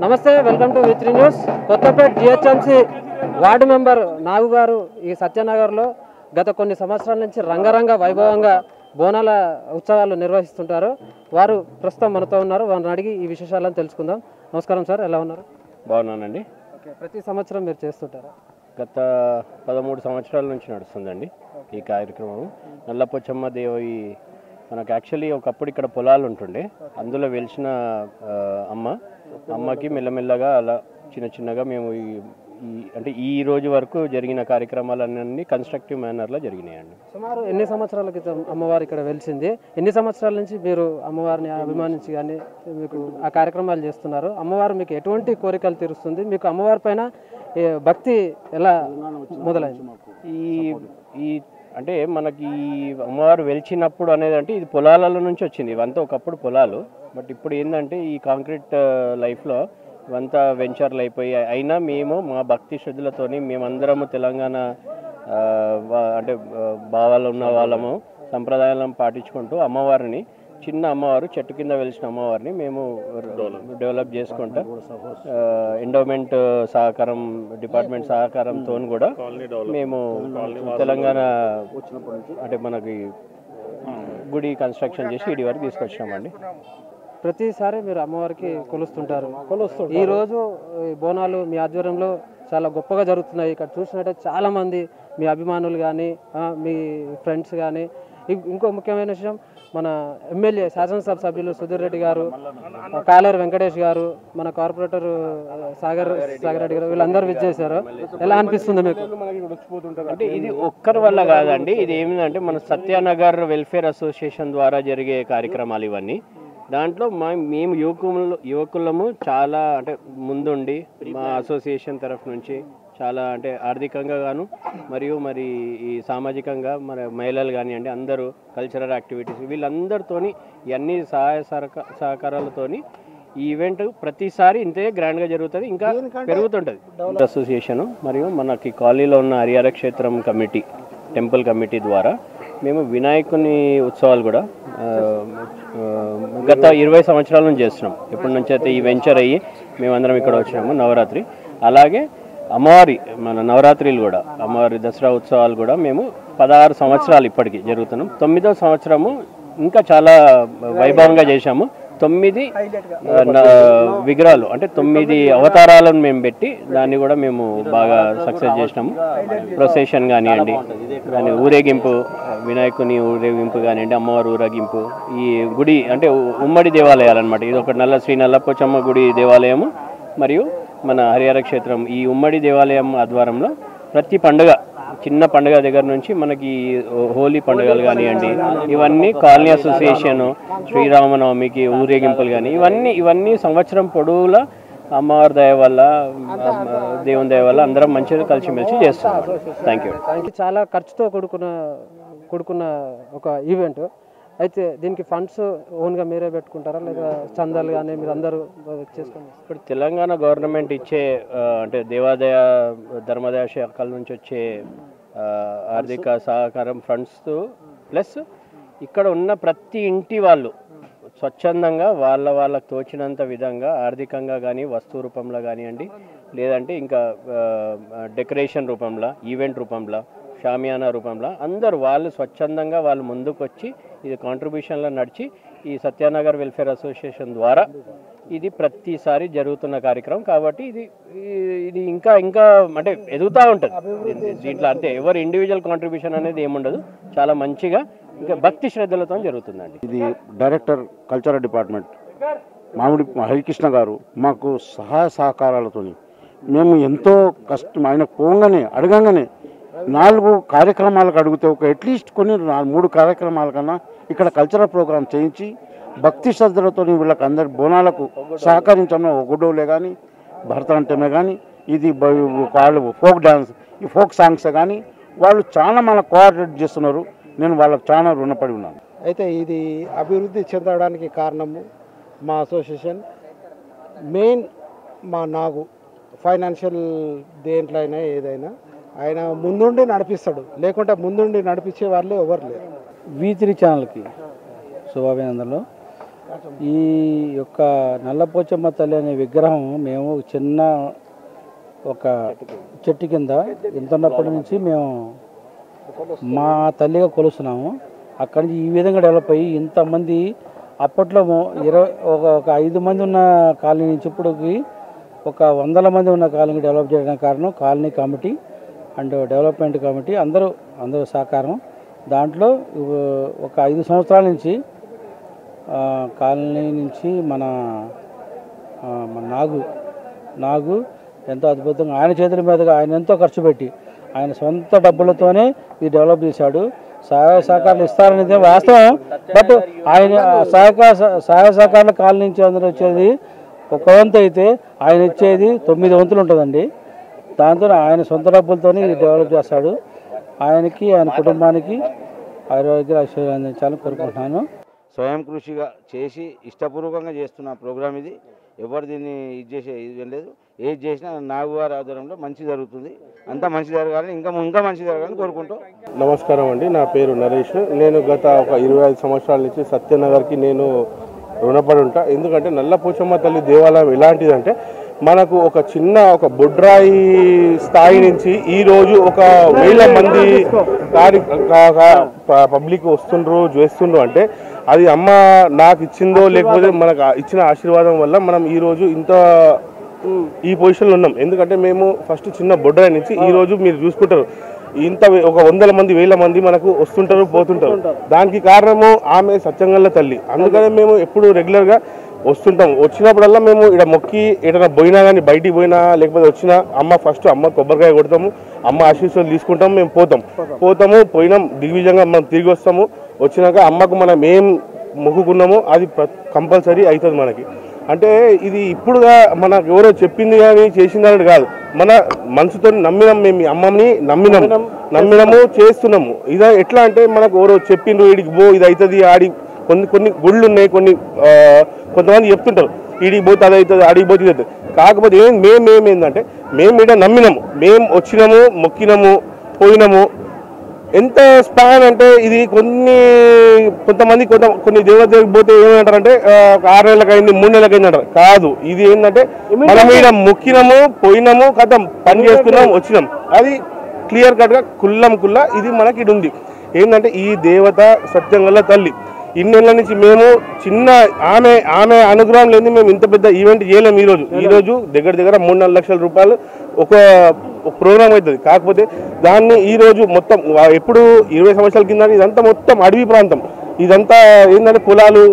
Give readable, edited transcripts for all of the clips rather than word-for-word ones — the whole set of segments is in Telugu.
నమస్తే, వెల్కమ్ టు వి3 news. Kothapet GHMC ward member Nagu గారు ఈ సత్యనగర్లో గత కొన్ని సంవత్సరాల నుంచి రంగరంగ వైభవంగా బోనాల ఉత్సవాలు నిర్వహిస్తుంటారు. వారు ప్రస్తుతం మనతో ఉన్నారు. వారిని అడిగి ఈ విశేషాలను తెలుసుకుందాం. నమస్కారం సార్, ఎలా ఉన్నారు? బాగున్నానండి. ఓకే, ప్రతి సంవత్సరం మీరు చేస్తుంటారా? గత 13 సంవత్సరాల నుంచి నడుస్తుందండి ఈ కార్యక్రమం. నల్లపోచమ్మ దేవి మనకు యాక్చువల్లీ ఒకప్పుడు ఇక్కడ పొలాలు ఉంటుండే, అందులో వెలిసిన అమ్మకి మెల్లమెల్లగా అలా చిన్నగా మేము అంటే ఈ రోజు వరకు జరిగిన కార్యక్రమాలన్నీ కన్స్ట్రక్టివ్ మేనర్లో జరిగినాయండి. సుమారు ఎన్ని సంవత్సరాల క్రితం అమ్మవారు ఇక్కడ వెలిసింది? ఎన్ని సంవత్సరాల నుంచి మీరు అమ్మవారిని అభిమానించి కానీ మీకు ఆ కార్యక్రమాలు చేస్తున్నారు? అమ్మవారు మీకు ఎటువంటి కోరికలు తీరుస్తుంది? మీకు అమ్మవారి పైన భక్తి ఎలా మొదలైంది? ఈ అంటే మనకి అమ్మవారు వెలిచినప్పుడు అనేది అంటే ఇది పొలాలలో నుంచి వచ్చింది. ఇవంతా ఒకప్పుడు పొలాలు, బట్ ఇప్పుడు ఏంటంటే ఈ కాంక్రీట్ లైఫ్లో ఇవంతా వెంచర్లు అయిపోయి అయినా మేము మా భక్తి శ్రద్ధలతోని మేమందరము తెలంగాణ అంటే భావాలు ఉన్న వాళ్ళము సంప్రదాయాలను పాటించుకుంటూ అమ్మవారిని, చిన్న అమ్మవారు చెట్టు కింద వెలిసిన అమ్మవారిని మేము డెవలప్ చేసుకుంటా ఎండోమెంట్ సహకారం, డిపార్ట్మెంట్ సహకారంతో కూడా మేము తెలంగాణ అంటే మనకి గుడి కన్స్ట్రక్షన్ చేసి ఇడి వరకు తీసుకొచ్చినామండి. ప్రతిసారి మీరు అమ్మవారికి కొలుస్తుంటారు. ఈరోజు బోనాలు మీ ఆధ్వర్యంలో చాలా గొప్పగా జరుగుతున్నాయి. ఇక్కడ చూసినట్టే చాలామంది మీ అభిమానులు కానీ మీ ఫ్రెండ్స్ కానీ. ఇంకో ముఖ్యమైన విషయం, మన ఎమ్మెల్యే శాసనసభ సభ్యులు సుధీర్ రెడ్డి గారు, కాలేరు వెంకటేష్ గారు, మన కార్పొరేటర్ సాగర్ రెడ్డి గారు, వీళ్ళందరూ విచ్చేశారు. ఎలా అనిపిస్తుంది మీకు? అంటే ఇది ఒక్కరి వల్ల కాదండి, ఇది ఏమిటంటే మన సత్యనగర్ వెల్ఫేర్ అసోసియేషన్ ద్వారా జరిగే కార్యక్రమాలు ఇవన్నీ. దాంట్లో మేము యువకులము చాలా అంటే ముందుండి మా అసోసియేషన్ తరఫు నుంచి చాలా అంటే ఆర్థికంగా గాను మరియు ఈ సామాజికంగా మన మహిళలు కానివ్వండి, అందరూ కల్చరల్ యాక్టివిటీస్ వీళ్ళందరితోని ఇవన్నీ సహాయ సహకారాలతోని ఈ ఈవెంట్ ప్రతిసారి ఇంతే గ్రాండ్గా జరుగుతుంది, ఇంకా పెరుగుతుంటుంది. అసోసియేషను మరియు మనకి కాలనీలో ఉన్న హరిహర క్షేత్రం కమిటీ, టెంపుల్ కమిటీ ద్వారా మేము వినాయకుని ఉత్సవాలు కూడా గత 20 సంవత్సరాల నుంచి చేస్తున్నాం. ఎప్పటి నుంచి అయితే ఈ వెంచర్ అయ్యి మేమందరం ఇక్కడ వచ్చినాము నవరాత్రి. అలాగే అమ్మవారి మన నవరాత్రులు కూడా, అమ్మవారి దసరా ఉత్సవాలు కూడా మేము 16 సంవత్సరాలు ఇప్పటికీ జరుగుతున్నాం. 9వ సంవత్సరము ఇంకా చాలా వైభవంగా చేశాము. 9 విగ్రహాలు అంటే 9 అవతారాలను మేము పెట్టి దాన్ని కూడా మేము బాగా సక్సెస్ చేసినాము. ప్రొసెషన్ కానివ్వండి, దాని ఊరేగింపు, వినాయకుని ఊరేగింపు కానివ్వండి, అమ్మవారి ఊరేగింపు, ఈ గుడి అంటే ఉమ్మడి దేవాలయాలు అనమాట. ఇది ఒక శ్రీ నల్లపోచమ్మ గుడి దేవాలయము మరియు మన హరిహర క్షేత్రం, ఈ ఉమ్మడి దేవాలయం ఆధ్వర్యంలో ప్రతి పండుగ, చిన్న పండుగ దగ్గర నుంచి మనకి హోలీ పండుగలు కానివ్వండి, ఇవన్నీ కాలనీ అసోసియేషన్, శ్రీరామనవమికి ఊరేగింపులు కానీ ఇవన్నీ సంవత్సరం పొడవులా అమ్మవారి దయ వల్ల, దేవుని దయ వల్ల అందరం మంచిగా కలిసిమెలిసి చేస్తున్నాం. Thank you. చాలా ఖర్చుతో కూడుకున్న ఒక ఈవెంట్ అయితే దీనికి ఫండ్స్ ఓన్గా మీరే పెట్టుకుంటారా, లేదా చందాలు కానీ మీరు అందరూ చేసుకుంటారు? ఇప్పుడు తెలంగాణ గవర్నమెంట్ ఇచ్చే అంటే దేవాదాయ ధర్మాదాయ శాఖల నుంచి వచ్చే ఆర్థిక సహకారం ఫండ్స్ ప్లస్ ఇక్కడ ఉన్న ప్రతి ఇంటి వాళ్ళు స్వచ్ఛందంగా వాళ్ళకు తోచినంత విధంగా ఆర్థికంగా కానీ, వస్తువు రూపంలో కానివ్వండి, లేదంటే ఇంకా డెకరేషన్ రూపంలో, ఈవెంట్ రూపంలో, షామియానా రూపంలో అందరూ వాళ్ళు స్వచ్ఛందంగా వాళ్ళు ముందుకు వచ్చి ఇది కాంట్రిబ్యూషన్లో నడిచి ఈ సత్యనగర్ వెల్ఫేర్ అసోసియేషన్ ద్వారా ఇది ప్రతిసారి జరుగుతున్న కార్యక్రమం కాబట్టి ఇది ఇంకా అంటే ఎదుగుతూ ఉంటుంది. దీంట్లో అంతే ఎవరు ఇండివిజువల్ కాంట్రిబ్యూషన్ అనేది ఏముండదు, చాలా మంచిగా ఇంకా భక్తి శ్రద్ధలతో జరుగుతుందండి. ఇది డైరెక్టర్ కల్చరల్ డిపార్ట్మెంట్ మామిడి హరికృష్ణ గారు మాకు సహాయ సహకారాలతో మేము ఎంతో కష్టం, ఆయన పోగానే అడగంగానే 4 కార్యక్రమాలకు అడిగితే ఒక అట్లీస్ట్ కొన్ని 3 కార్యక్రమాల కన్నా ఇక్కడ కల్చరల్ ప్రోగ్రామ్ చేయించి భక్తి శ్రద్ధలతో వీళ్ళకి అందరి బోనాలకు సహకరించడం. ఒగుడోలే కానీ, భరతనాట్యమే కానీ, ఇది వాళ్ళు ఫోక్ డ్యాన్స్, ఈ ఫోక్ సాంగ్సే కానీ వాళ్ళు చాలా మనకు కోఆర్డినేట్ చేస్తున్నారు. నేను వాళ్ళకు చాలా రుణపడి ఉన్నాను. అయితే ఇది అభివృద్ధి చెందడానికి కారణము మా అసోసియేషన్, మెయిన్ మా నాగు. ఫైనాన్షియల్ దేంట్లో అయినా ఏదైనా ఆయన ముందుండి నడిపిస్తాడు, లేకుంటే ముందుండి నడిపించే వాళ్ళే ఎవరు లేరు. వి3 ఛానల్కి శుభాభినందనలు. ఈ యొక్క నల్లపోచమ్మ తల్లి అనే విగ్రహం మేము చిన్న ఒక చెట్టు కింద ఇంతున్నప్పటి నుంచి మేము మా తల్లిగా కొలుస్తున్నాము. అక్కడి నుంచి ఈ విధంగా డెవలప్ అయ్యి ఇంతమంది అప్పట్లో ఒక 5 మంది ఉన్న కాలనీ నుంచి ఇప్పటికి ఒక 100 మంది ఉన్న కాలనీ డెవలప్ చేయడానికి కారణం colony committee and development committee అందరూ సహకారం. దాంట్లో ఒక 5 సంవత్సరాల నుంచి కాలనీ నుంచి మన నాగు ఎంతో అద్భుతంగా ఆయన చేతుల మీదుగా ఆయన ఎంతో ఖర్చు పెట్టి ఆయన సొంత డబ్బులతోనే ఇది డెవలప్ చేశాడు. సహాయ సహకారాలు ఇస్తారనేది వాస్తవం. బట్ ఆయన సహాయ సహకారాల కాలనీ నుంచి అందరూ వచ్చేది ఒక వంతు అయితే ఆయన ఇచ్చేది 9 వంతులు ఉంటుందండి. దాంతో ఆయన సొంత డబ్బులతోనే ఇది డెవలప్ చేస్తాడు. ఆయనకి ఆయన కుటుంబానికి ఆరోగ్య ఐశ్వర్యాలు అందించాలని కోరుకుంటున్నాను. స్వయం కృషిగా చేసి ఇష్టపూర్వకంగా చేస్తున్న ప్రోగ్రాం ఇది. ఎవరు దీన్ని ఇది చేసే ఇది లేదు. ఏది చేసినా నాగు గారి ఆధ్వర్యంలో మంచి జరుగుతుంది. అంతా మంచి జరగాలని ఇంకా మంచి జరగాలని కోరుకుంటూ. నమస్కారం అండి, నా పేరు నరేష్. నేను గత ఒక 25 సంవత్సరాల నుంచి సత్యనగర్కి నేను రుణపడి ఉంటా. ఎందుకంటే నల్లపోచమ్మ తల్లి దేవాలయం ఎలాంటిదంటే మనకు ఒక చిన్న ఒక బొడ్రాయి స్థాయి నుంచి ఈరోజు ఒక 1000 మంది పబ్లిక్ వస్తుండ్రు చేస్తుండ్రు అంటే అది అమ్మ నాకు ఇచ్చిందో లేకపోతే మనకు ఇచ్చిన ఆశీర్వాదం వల్ల మనం ఈరోజు ఇంత ఈ పొజిషన్లో ఉన్నాం. ఎందుకంటే మేము ఫస్ట్ చిన్న బొడ్రాయి నుంచి ఈరోజు మీరు చూసుకుంటారు ఇంత ఒక 100 మంది 1000 మంది మనకు వస్తుంటారు పోతుంటారు. దానికి కారణము ఆమె సత్యంగల్ల తల్లి. అందుకనే మేము ఎప్పుడు రెగ్యులర్గా వస్తుంటాం. వచ్చినప్పుడల్లా మేము ఇక్కడ మొక్కి ఏదైనా పోయినా కానీ బయటికి పోయినా లేకపోతే వచ్చినా ఫస్ట్ అమ్మ కొబ్బరికాయ కొడతాము, అమ్మ ఆశీస్సులు తీసుకుంటాము, మేము పోతాము పోయినాం దిగ్విజయంగా మనం తిరిగి వస్తాము. వచ్చినాక అమ్మకు మనం ఏం మొక్కుకున్నామో అది కంపల్సరీ అవుతుంది మనకి. అంటే ఇది ఇప్పుడుగా మనకు ఎవరో చెప్పింది కానీ చేసిందని కాదు, మన మనసుతో నమ్మినాం. మేము అమ్మని నమ్మినాము చేస్తున్నాము. ఇది ఎట్లా అంటే మనకు ఎవరో చెప్పిండ్రు వీడికి పో ఇది అవుతుంది ఆడి కొన్ని గుళ్ళు ఉన్నాయి, కొంతమంది చెప్తుంటారు ఈడికి పోతే అది అవుతుంది ఆడికి పోతే ఇది అవుతుంది. కాకపోతే మేమేందంటే మేము ఇక్కడ నమ్మినాము, మేము వచ్చినాము మొక్కినాము పోయినాము. ఎంత స్పాన్ అంటే ఇది కొంతమంది కొన్ని దేవతలకు పోతే ఏమంటారంటే 6 నెలలకు అయింది 3 నెలలకు అయింది అంటారు. కాదు, ఇది ఏంటంటే మనం ఇక్కడ మొక్కినాము పోయినాము కథం పని చేసుకున్నాము వచ్చినాం. అది క్లియర్ కట్గా కుల్లా ఇది మనకి ఇది ఉంది. ఏంటంటే ఈ దేవత సత్యంగల్ల తల్లి. ఇన్నేళ్ల నుంచి మేము చిన్న ఆమె అనుగ్రహం లేని మేము ఇంత పెద్ద ఈవెంట్ చేయలేము. ఈరోజు దగ్గర 3-4 లక్షల రూపాయలు ఒక ప్రోగ్రామ్ అవుతుంది. కాకపోతే దాన్ని ఈరోజు మొత్తం ఎప్పుడు 20 సంవత్సరాల కింద ఇదంతా మొత్తం అడవి ప్రాంతం. ఇదంతా ఏంటంటే పొలాలు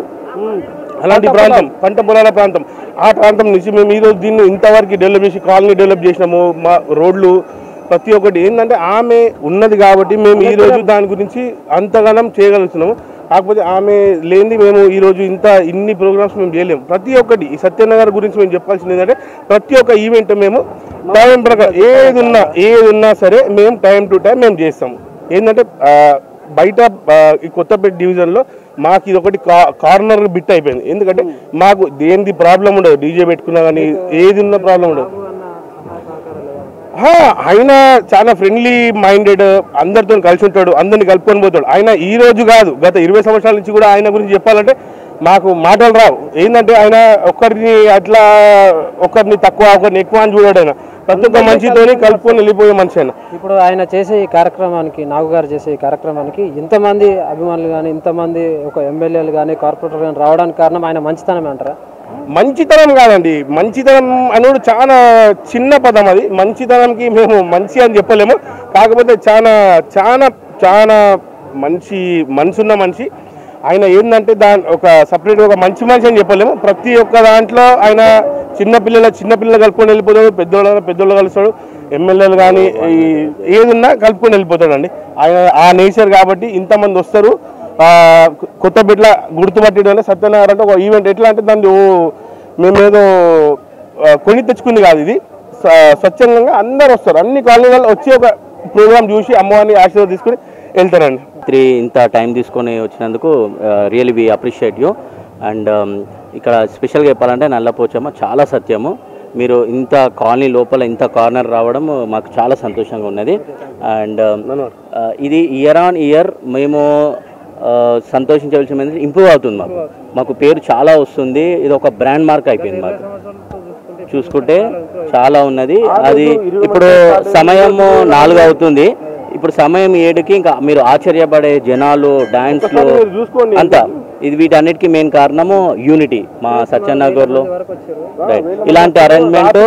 అలాంటి ప్రాంతం, పంట పొలాల ప్రాంతం. ఆ ప్రాంతం నుంచి మేము ఈరోజు దీన్ని ఇంతవరకు డెవలప్ చేసి కాలనీ డెవలప్ చేసినాము. మా రోడ్లు ప్రతి ఒక్కటి ఏంటంటే ఆమె ఉన్నది కాబట్టి మేము ఈరోజు దాని గురించి అంతగానం చేయగలుగుతున్నాము. కాకపోతే ఆమె లేనిది మేము ఈరోజు ఇన్ని ప్రోగ్రామ్స్ మేము చేయలేము. ప్రతి ఒక్కటి ఈ సత్యనగర్ గురించి మేము చెప్పాల్సింది ఏంటంటే ప్రతి ఒక్క ఈవెంట్ మేము టైం ప్రకారం ఏది ఉన్నా సరే మేము టైం టు టైం మేము చేస్తాము. ఏంటంటే బయట ఈ కొత్తపేట డివిజన్లో మాకు ఇది ఒకటి కార్నర్ బిట్ అయిపోయింది. ఎందుకంటే మాకు దేనిది ప్రాబ్లం ఉండదు, డీజే పెట్టుకున్నా కానీ ఏది ఉన్న ప్రాబ్లం ఉండదు. ఆయన చాలా ఫ్రెండ్లీ మైండెడ్, అందరితో కలిసి ఉంటాడు, అందరిని కలుపుకొని పోతాడు. ఆయన ఈ రోజు కాదు గత 20 సంవత్సరాల నుంచి కూడా ఆయన గురించి చెప్పాలంటే మాకు మాటలు రావు. ఏంటంటే ఆయన ఒకరిని తక్కువ ఒకరిని ఎక్కువ అని చూడాడు. ఆయన ప్రతి ఒక్క మనిషితోని కలుపుకొని వెళ్ళిపోయే మనిషి. ఆయన ఇప్పుడు ఆయన చేసే ఈ కార్యక్రమానికి నాగు గారు చేసే ఈ కార్యక్రమానికి ఇంతమంది అభిమానులు కానీ ఇంతమంది ఒక ఎమ్మెల్యేలు కానీ కార్పొరేటర్ కానీ రావడానికి కారణం ఆయన మంచితనం అంటారా? మంచితనం కాదండి, మంచితనం అనేది చాలా చిన్న పదం. అది మంచితనంకి మేము మంచి అని చెప్పలేము. కాకపోతే చాలా చాలా చాలా మనసున్న మనిషి ఆయన. ఏంటంటే ఒక సపరేట్ ఒక మంచి మనిషి అని చెప్పలేము. ప్రతి ఒక్క దాంట్లో ఆయన చిన్నపిల్లలు కలుపుకొని వెళ్ళిపోతాడు, పెద్దోళ్ళు కలుస్తాడు, ఎమ్మెల్యేలు కానీ ఏదున్నా కలుపుకొని వెళ్ళిపోతాడు అండి. ఆయన ఆ నేచర్ కాబట్టి ఇంతమంది వస్తారు. కొత్తపేటలో గుర్తుపట్టడం సత్యనగర్ అంటే ఒక ఈవెంట్. ఎట్లా అంటే దాన్ని మేమేదో కొని తెచ్చుకుంది కాదు, ఇది స్వచ్ఛందంగా అందరు వస్తారు. అన్ని కాలనీలలో వచ్చి ఒక ప్రోగ్రామ్ చూసి అమ్మవారిని ఆశీర్వాదం తీసుకుని వెళ్తారండి. ఇంత టైం తీసుకొని వచ్చినందుకు really we appreciate you. And ఇక్కడ స్పెషల్గా చెప్పాలంటే నల్లపోచమ్మ చాలా సత్యము. మీరు ఇంత కాలనీ లోపల ఇంత కార్నర్ రావడం మాకు చాలా సంతోషంగా ఉన్నది. అండ్ ఇది ఇయర్ ఆన్ ఇయర్ మేము సంతోషించవలసిన ఇంప్రూవ్ అవుతుంది. మాకు మాకు పేరు చాలా వస్తుంది. ఇది ఒక బ్రాండ్ మార్క్ అయిపోయింది మాకు. చూసుకుంటే చాలా ఉన్నది. అది ఇప్పుడు సమయము 4 అవుతుంది. ఇప్పుడు సమయం 7కి ఇంకా మీరు ఆశ్చర్యపడే జనాలు, డాన్స్లు అంతా. ఇది వీటన్నిటికీ మెయిన్ కారణము యూనిటీ మా సత్యనగర్లో. రైట్, ఇలాంటి అరేంజ్మెంట్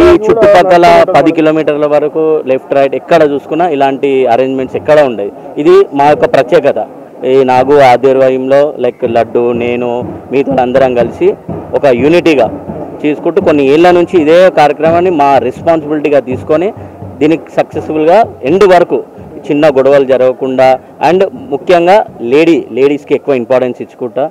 ఈ చుట్టుపక్కల 10 కిలోమీటర్ల వరకు లెఫ్ట్ రైట్ ఎక్కడ చూసుకున్నా ఇలాంటి అరేంజ్మెంట్స్ ఎక్కడ ఉండేది. ఇది మా యొక్క ప్రత్యేకత. ఈ నాగు ఆధ్వర్యంలో లైక్ లడ్డు, నేను, మీతో అందరం కలిసి ఒక యూనిటీగా చేసుకుంటూ కొన్ని ఏళ్ళ నుంచి ఇదే కార్యక్రమాన్ని మా రెస్పాన్సిబిలిటీగా తీసుకొని దీనికి సక్సెస్ఫుల్గా ఎండ్ వరకు చిన్న గొడవలు జరగకుండా అండ్ ముఖ్యంగా లేడీస్కి ఎక్కువ ఇంపార్టెన్స్ ఇచ్చుకుంటా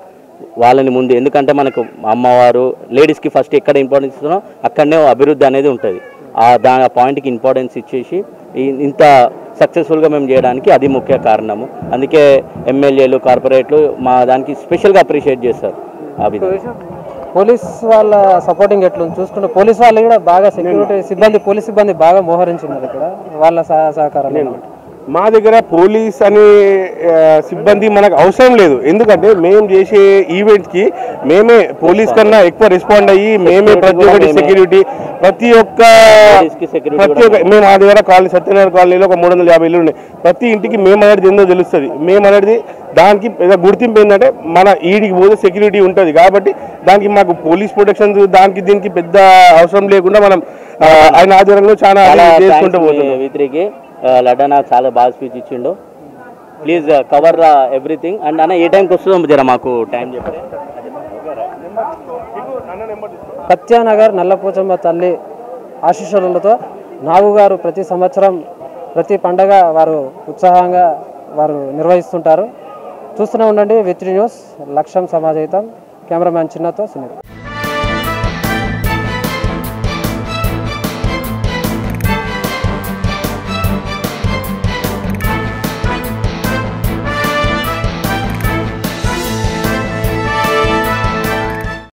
వాళ్ళని ముందు, ఎందుకంటే మనకు అమ్మవారు లేడీస్కి ఫస్ట్ ఎక్కడ ఇంపార్టెన్స్ ఇస్తున్నాం అక్కడనే అభివృద్ధి అనేది ఉంటుంది. దాని ఆ పాయింట్కి ఇంపార్టెన్స్ ఇచ్చేసి ఇంత సక్సెస్ఫుల్గా మేము చేయడానికి అది ముఖ్య కారణము. అందుకే ఎమ్మెల్యేలు, కార్పొరేట్లు మా దానికి స్పెషల్గా అప్రిషియేట్ చేస్తారు. ఆ విధంగా పోలీస్ వాళ్ళ సపోర్టింగ్ ఎట్లుంది చూసుకుంటే పోలీస్ వాళ్ళు కూడా బాగా సెక్యూరిటీ సిబ్బంది, పోలీస్ సిబ్బంది బాగా మోహరించున్నారు ఇక్కడ వాళ్ళ సహకారం. మా దగ్గర పోలీస్ అనే సిబ్బంది మనకు అవసరం లేదు. ఎందుకంటే మేము చేసే ఈవెంట్స్కి మేమే పోలీస్ కన్నా ఎక్కువ రెస్పాండ్ అయ్యి మేమే ప్రతి ఒక్కటి సెక్యూరిటీ ప్రతి ఒక్క మేము మా దగ్గర కాలనీ సత్యనగర్ కాలనీలో ఒక 350 ఇల్లు ఉన్నాయి. ప్రతి ఇంటికి మేము అనేది ఏందో తెలుస్తుంది. మేము అనేది దానికి గుర్తింపు ఏంటంటే మన ఈడికి పోతే సెక్యూరిటీ ఉంటుంది కాబట్టి దానికి మాకు పోలీస్ ప్రొటెక్షన్ దానికి దీనికి పెద్ద అవసరం లేకుండా మనం ఆయన ఆధ్వర్యంలో చాలా చేసుకుంటూ పోతున్నాం. లడ్డా నాకు చాలా బాగా స్పీచ్ ఇచ్చిండు. Please cover everything. అండ్ అన్న ఏ టైంకి వస్తుందో జర మాకు టైం చెప్పండి. సత్యనగర్ నల్లపోచమ్మ తల్లి ఆశీస్సులతో నాగు గారు ప్రతి సంవత్సరం ప్రతి పండగ వారు ఉత్సాహంగా వారు నిర్వహిస్తుంటారు. చూస్తూనే ఉండండి V3 న్యూస్. లక్ష్యం సమాజహితం. కెమెరామ్యాన్ చిన్నతో సునీల్.